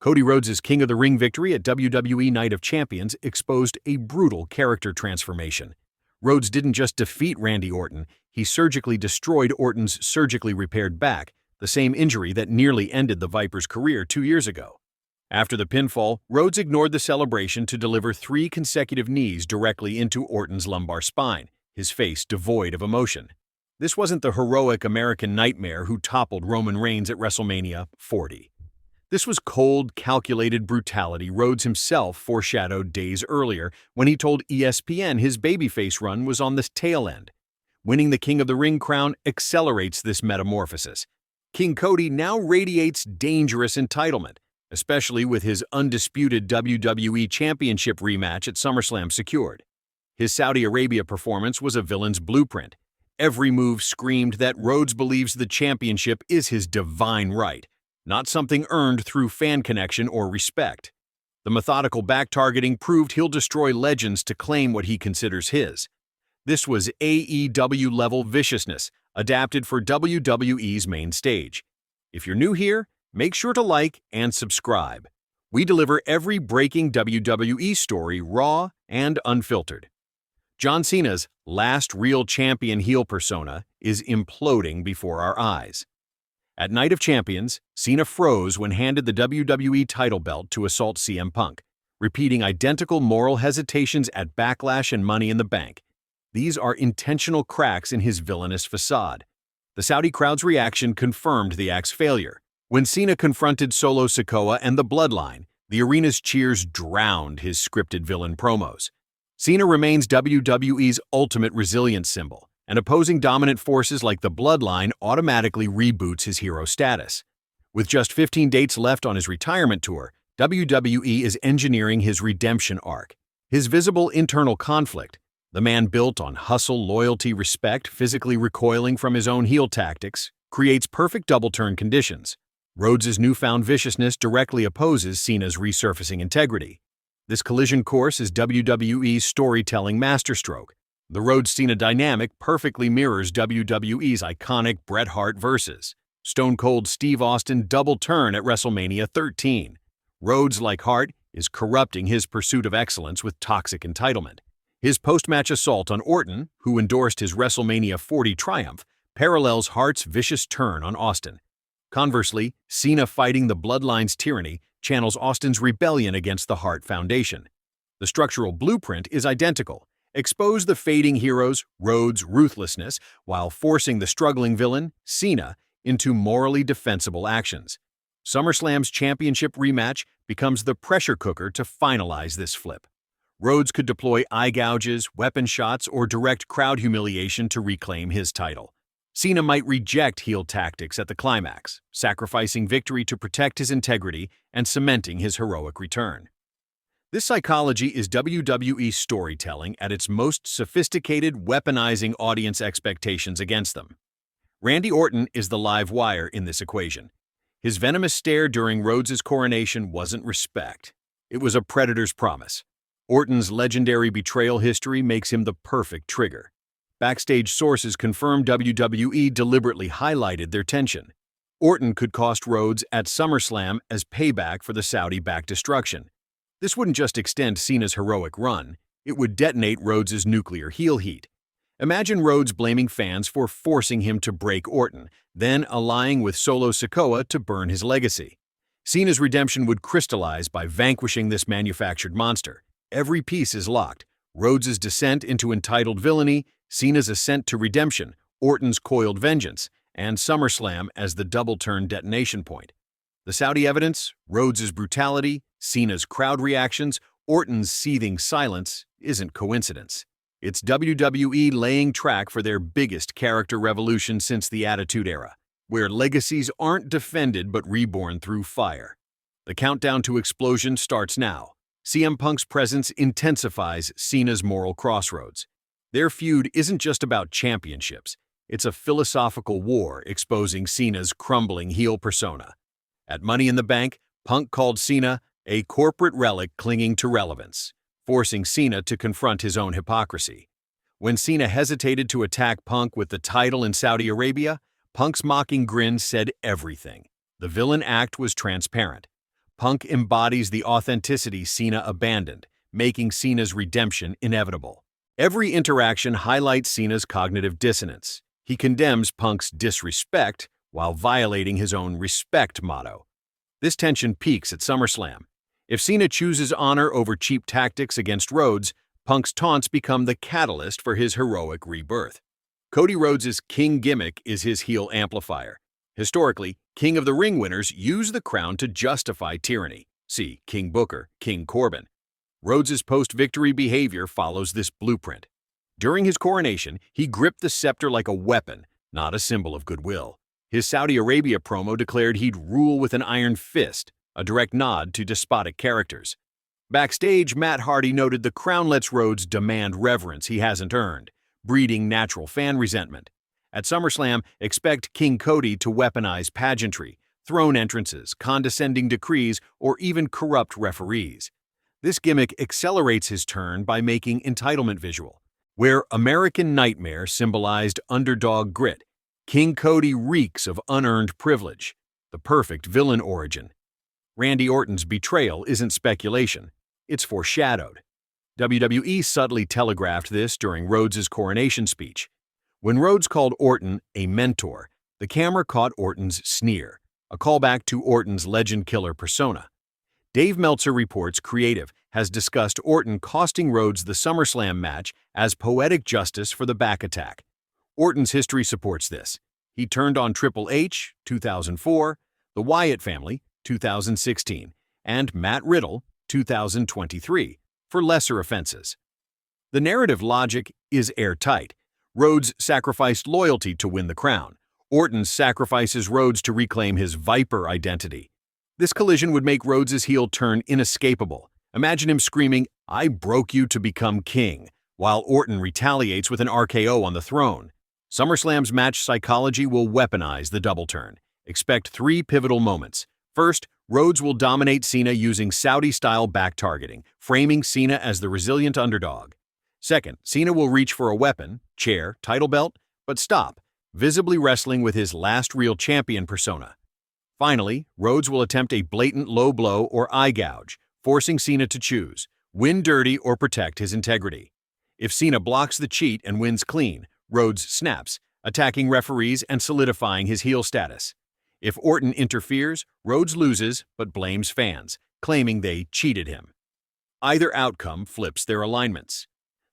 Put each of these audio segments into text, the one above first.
Cody Rhodes' King of the Ring victory at WWE Night of Champions exposed a brutal character transformation. Rhodes didn't just defeat Randy Orton, he surgically destroyed Orton's surgically repaired back, the same injury that nearly ended the Viper's career 2 years ago. After the pinfall, Rhodes ignored the celebration to deliver 3 consecutive knees directly into Orton's lumbar spine, his face devoid of emotion. This wasn't the heroic American nightmare who toppled Roman Reigns at WrestleMania 40. This was cold, calculated brutality Rhodes himself foreshadowed days earlier when he told ESPN his babyface run was on the tail end. Winning the King of the Ring crown accelerates this metamorphosis. King Cody now radiates dangerous entitlement, especially with his undisputed WWE Championship rematch at SummerSlam secured. His Saudi Arabia performance was a villain's blueprint. Every move screamed that Rhodes believes the championship is his divine right, not something earned through fan connection or respect. The methodical back-targeting proved he'll destroy legends to claim what he considers his. This was AEW-level viciousness, adapted for WWE's main stage. If you're new here, make sure to like and subscribe. We deliver every breaking WWE story raw and unfiltered. John Cena's last real champion heel persona is imploding before our eyes. At Night of Champions, Cena froze when handed the WWE title belt to assault CM Punk, repeating identical moral hesitations at Backlash and Money in the Bank. These are intentional cracks in his villainous facade. The Saudi crowd's reaction confirmed the act's failure. When Cena confronted Solo Sikoa and the Bloodline, the arena's cheers drowned his scripted villain promos. Cena remains WWE's ultimate resilience symbol, and opposing dominant forces like the Bloodline automatically reboots his hero status. With just 15 dates left on his retirement tour, WWE is engineering his redemption arc. His visible internal conflict, the man built on hustle, loyalty, respect, physically recoiling from his own heel tactics, creates perfect double-turn conditions. Rhodes' newfound viciousness directly opposes Cena's resurfacing integrity. This collision course is WWE's storytelling masterstroke. The Rhodes-Cena dynamic perfectly mirrors WWE's iconic Bret Hart versus Stone Cold Steve Austin double turn at WrestleMania 13. Rhodes, like Hart, is corrupting his pursuit of excellence with toxic entitlement. His post-match assault on Orton, who endorsed his WrestleMania 40 triumph, parallels Hart's vicious turn on Austin. Conversely, Cena fighting the Bloodline's tyranny channels Austin's rebellion against the Hart Foundation. The structural blueprint is identical. Expose the fading hero's, Rhodes' ruthlessness, while forcing the struggling villain, Cena, into morally defensible actions. SummerSlam's championship rematch becomes the pressure cooker to finalize this flip. Rhodes could deploy eye gouges, weapon shots, or direct crowd humiliation to reclaim his title. Cena might reject heel tactics at the climax, sacrificing victory to protect his integrity and cementing his heroic return. This psychology is WWE storytelling at its most sophisticated, weaponizing audience expectations against them. Randy Orton is the live wire in this equation. His venomous stare during Rhodes' coronation wasn't respect. It was a predator's promise. Orton's legendary betrayal history makes him the perfect trigger. Backstage sources confirm WWE deliberately highlighted their tension. Orton could cost Rhodes at SummerSlam as payback for the Saudi back destruction. This wouldn't just extend Cena's heroic run, it would detonate Rhodes' nuclear heel heat. Imagine Rhodes blaming fans for forcing him to break Orton, then allying with Solo Sikoa to burn his legacy. Cena's redemption would crystallize by vanquishing this manufactured monster. Every piece is locked. Rhodes' descent into entitled villainy, Cena's ascent to redemption, Orton's coiled vengeance, and SummerSlam as the double-turn detonation point. The Saudi evidence, Rhodes' brutality, Cena's crowd reactions, Orton's seething silence isn't coincidence. It's WWE laying track for their biggest character revolution since the Attitude Era, where legacies aren't defended but reborn through fire. The countdown to explosion starts now. CM Punk's presence intensifies Cena's moral crossroads. Their feud isn't just about championships. It's a philosophical war exposing Cena's crumbling heel persona. At Money in the Bank, Punk called Cena a corporate relic clinging to relevance, forcing Cena to confront his own hypocrisy. When Cena hesitated to attack Punk with the title in Saudi Arabia, Punk's mocking grin said everything. The villain act was transparent. Punk embodies the authenticity Cena abandoned, making Cena's redemption inevitable. Every interaction highlights Cena's cognitive dissonance. He condemns Punk's disrespect while violating his own respect motto. This tension peaks at SummerSlam. If Cena chooses honor over cheap tactics against Rhodes, Punk's taunts become the catalyst for his heroic rebirth. Cody Rhodes' King gimmick is his heel amplifier. Historically, King of the Ring winners use the crown to justify tyranny. See King Booker, King Corbin. Rhodes' post-victory behavior follows this blueprint. During his coronation, he gripped the scepter like a weapon, not a symbol of goodwill. His Saudi Arabia promo declared he'd rule with an iron fist, a direct nod to despotic characters. Backstage, Matt Hardy noted the crown lets Rhodes demand reverence he hasn't earned, breeding natural fan resentment. At SummerSlam, expect King Cody to weaponize pageantry, throne entrances, condescending decrees, or even corrupt referees. This gimmick accelerates his turn by making entitlement visual. Where American Nightmare symbolized underdog grit, King Cody reeks of unearned privilege, the perfect villain origin. Randy Orton's betrayal isn't speculation, it's foreshadowed. WWE subtly telegraphed this during Rhodes' coronation speech. When Rhodes called Orton a mentor, the camera caught Orton's sneer, a callback to Orton's legend killer persona. Dave Meltzer reports Creative has discussed Orton costing Rhodes the SummerSlam match as poetic justice for the back attack. Orton's history supports this. He turned on Triple H, 2004, the Wyatt family, 2016, and Matt Riddle, 2023, for lesser offenses. The narrative logic is airtight. Rhodes sacrificed loyalty to win the crown. Orton sacrifices Rhodes to reclaim his Viper identity. This collision would make Rhodes' heel turn inescapable. Imagine him screaming, "I broke you to become king," while Orton retaliates with an RKO on the throne. SummerSlam's match psychology will weaponize the double turn. Expect 3 pivotal moments. First, Rhodes will dominate Cena using Saudi-style back-targeting, framing Cena as the resilient underdog. Second, Cena will reach for a weapon, chair, title belt, but stop, visibly wrestling with his last real champion persona. Finally, Rhodes will attempt a blatant low blow or eye gouge, forcing Cena to choose, win dirty or protect his integrity. If Cena blocks the cheat and wins clean, Rhodes snaps, attacking referees and solidifying his heel status. If Orton interferes, Rhodes loses but blames fans, claiming they cheated him. Either outcome flips their alignments.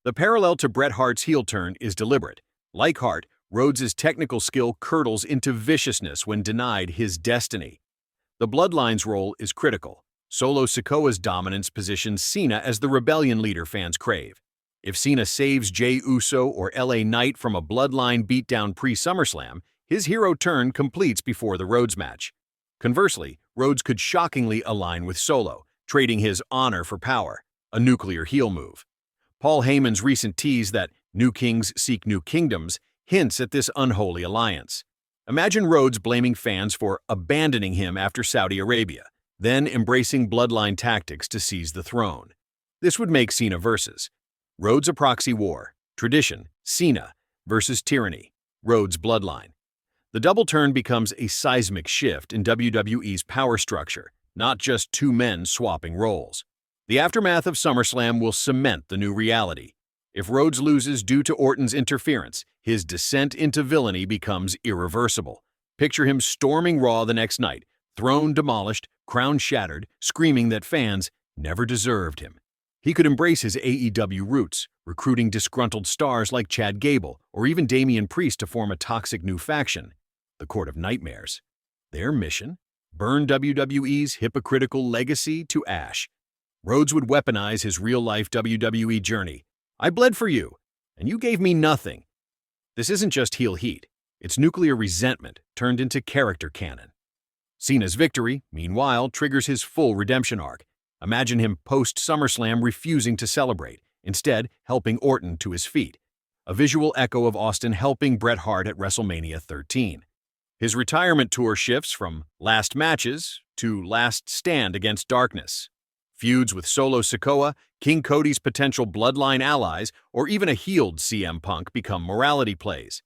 The parallel to Bret Hart's heel turn is deliberate. Like Hart, Rhodes' technical skill curdles into viciousness when denied his destiny. The Bloodline's role is critical. Solo Sikoa's dominance positions Cena as the rebellion leader fans crave. If Cena saves Jey Uso or LA Knight from a Bloodline beatdown pre-SummerSlam, his hero turn completes before the Rhodes match. Conversely, Rhodes could shockingly align with Solo, trading his honor for power, a nuclear heel move. Paul Heyman's recent tease that new kings seek new kingdoms hints at this unholy alliance. Imagine Rhodes blaming fans for abandoning him after Saudi Arabia, then embracing bloodline tactics to seize the throne. This would make Cena versus Rhodes a proxy war, tradition, Cena versus tyranny, Rhodes bloodline. The double turn becomes a seismic shift in WWE's power structure, not just two men swapping roles. The aftermath of SummerSlam will cement the new reality. If Rhodes loses due to Orton's interference, his descent into villainy becomes irreversible. Picture him storming Raw the next night, throne demolished, crown shattered, screaming that fans never deserved him. He could embrace his AEW roots, recruiting disgruntled stars like Chad Gable or even Damian Priest to form a toxic new faction, the Court of Nightmares. Their mission? Burn WWE's hypocritical legacy to ash. Rhodes would weaponize his real-life WWE journey. I bled for you, and you gave me nothing. This isn't just heel heat. It's nuclear resentment turned into character canon. Cena's victory, meanwhile, triggers his full redemption arc. Imagine him post-SummerSlam refusing to celebrate, instead helping Orton to his feet. A visual echo of Austin helping Bret Hart at WrestleMania 13. His retirement tour shifts from last matches to last stand against darkness. Feuds with Solo Sikoa, King Cody's potential bloodline allies, or even a healed CM Punk become morality plays.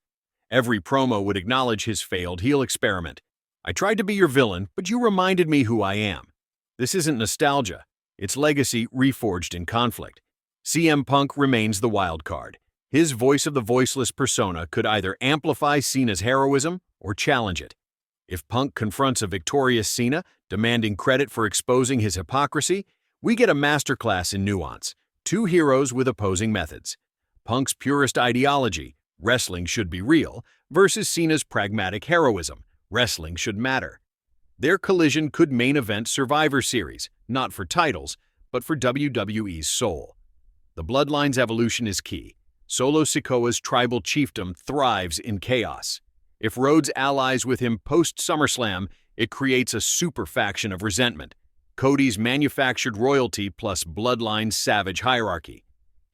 Every promo would acknowledge his failed heel experiment. I tried to be your villain, but you reminded me who I am. This isn't nostalgia. It's legacy reforged in conflict. CM Punk remains the wild card. His voice of the voiceless persona could either amplify Cena's heroism or challenge it. If Punk confronts a victorious Cena, demanding credit for exposing his hypocrisy, we get a masterclass in nuance. Two heroes with opposing methods. Punk's purist ideology, wrestling should be real, versus Cena's pragmatic heroism, wrestling should matter. Their collision could main event Survivor Series, not for titles, but for WWE's soul. The Bloodline's evolution is key. Solo Sikoa's tribal chiefdom thrives in chaos. If Rhodes allies with him post-SummerSlam, it creates a super faction of resentment. Cody's manufactured royalty plus Bloodline's savage hierarchy.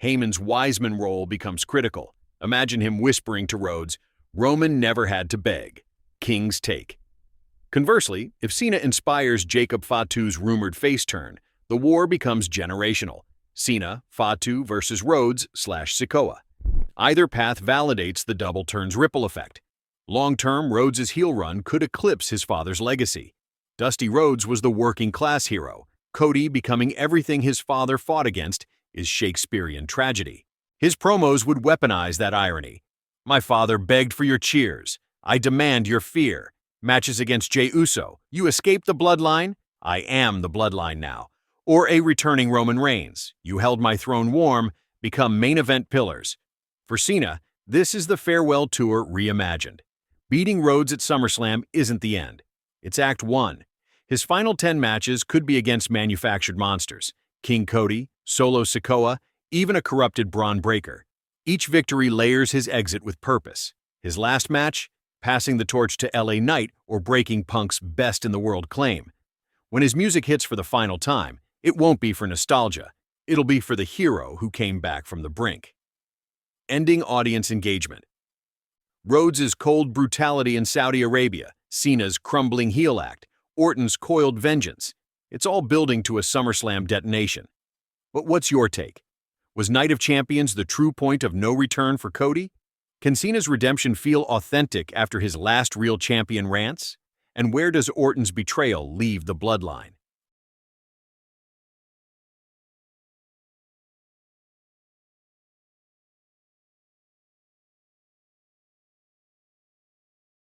Heyman's Wiseman role becomes critical. Imagine him whispering to Rhodes, "Roman never had to beg." King's take. Conversely, if Cena inspires Jacob Fatu's rumored face turn, the war becomes generational. Cena, Fatu versus Rhodes/Sikoa. Either path validates the double turn's ripple effect. Long-term, Rhodes' heel run could eclipse his father's legacy. Dusty Rhodes was the working-class hero. Cody becoming everything his father fought against is Shakespearean tragedy. His promos would weaponize that irony. "My father begged for your cheers. I demand your fear." Matches against Jey Uso. "You escaped the bloodline? I am the bloodline now." Or a returning Roman Reigns. "You held my throne warm," become main event pillars. For Cena, this is the farewell tour reimagined. Beating Rhodes at SummerSlam isn't the end. It's Act 1. His final 10 matches could be against manufactured monsters. King Cody, Solo Sikoa, even a corrupted Braun Breaker. Each victory layers his exit with purpose. His last match? Passing the torch to LA Knight or breaking Punk's best-in-the-world claim. When his music hits for the final time, it won't be for nostalgia. It'll be for the hero who came back from the brink. Ending audience engagement. Rhodes' cold brutality in Saudi Arabia, Cena's crumbling heel act, Orton's coiled vengeance. It's all building to a SummerSlam detonation. But what's your take? Was Night of Champions the true point of no return for Cody? Can Cena's redemption feel authentic after his last real champion rants? And where does Orton's betrayal leave the bloodline?